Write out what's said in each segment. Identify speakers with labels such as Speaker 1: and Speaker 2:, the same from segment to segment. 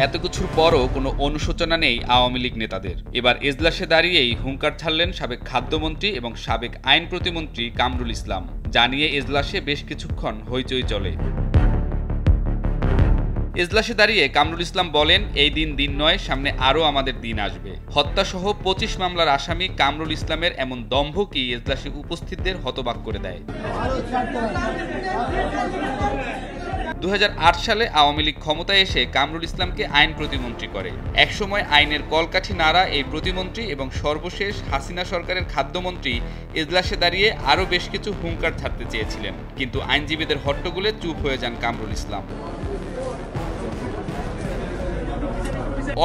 Speaker 1: এত কিছুর পরও কোনো অনুশোচনা নেই আওয়ামী লীগ নেতাদের। এবার এজলাসে দাঁড়িয়েই হুঙ্কার ছাড়লেন সাবেক খাদ্যমন্ত্রী এবং সাবেক আইন প্রতিমন্ত্রী কামরুল ইসলাম। জানিয়ে এজলাসে বেশ কিছুক্ষণ হইচই চলে। এজলাসে দাঁড়িয়ে কামরুল ইসলাম বলেন, এই দিন দিন নয়, সামনে আরও আমাদের দিন আসবে। হত্যাসহ 25 মামলার আসামি কামরুল ইসলামের এমন দম্ভ কি এজলাসে উপস্থিতদের হতবাক করে দেয়। 2008 সালে আওয়ামী লীগ ক্ষমতায় এসে কামরুল ইসলামকে আইন প্রতিমন্ত্রী করে। একসময় আইনের কলকাঠি নাড়া এই প্রতিমন্ত্রী এবং সর্বশেষ হাসিনা সরকারের খাদ্যমন্ত্রী এজলাসে দাঁড়িয়ে আরও বেশ কিছু হুঙ্কার ছাড়তে চেয়েছিলেন, কিন্তু আইনজীবীদের হট্টগোলে চুপ হয়ে যান কামরুল ইসলাম।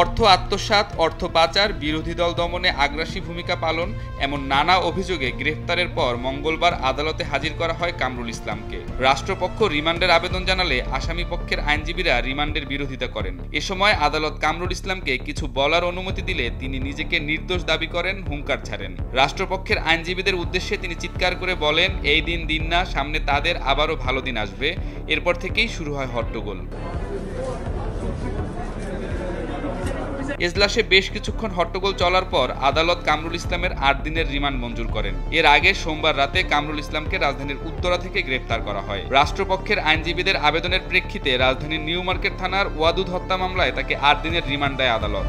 Speaker 1: অর্থ আত্মসাৎ, অর্থ পাচার, বিরোধী দল দমনে আগ্রাসী ভূমিকা পালন এমন নানা অভিযোগে গ্রেফতারের পর মঙ্গলবার আদালতে হাজির করা হয় কামরুল ইসলামকে। রাষ্ট্রপক্ষ রিমান্ডের আবেদন জানালে আসামি পক্ষের আইনজীবীরা রিমান্ডের বিরোধিতা করেন। এ সময় আদালত কামরুল ইসলামকে কিছু বলার অনুমতি দিলে তিনি নিজেকে নির্দোষ দাবি করেন, হুঙ্কার ছাড়েন। রাষ্ট্রপক্ষের আইনজীবীদের উদ্দেশ্যে তিনি চিৎকার করে বলেন, এই দিন দিন না, সামনে তাদের আবারও ভালো দিন আসবে। এরপর থেকেই শুরু হয় হট্টগোল। এজলাসে বেশ কিছুক্ষণ হট্টগোল চলার পর আদালত কামরুল ইসলামের 8 দিনের রিমান্ড মঞ্জুর করেন। এর আগে সোমবার রাতে কামরুল ইসলামকে রাজধানীর উত্তরা থেকে গ্রেফতার করা হয়। রাষ্ট্রপক্ষের আইনজীবীদের আবেদনের প্রেক্ষিতে রাজধানীর নিউ মার্কেট থানার ওয়াদুদ হত্যা মামলায় তাকে 8 দিনের রিমান্ড দেয় আদালত।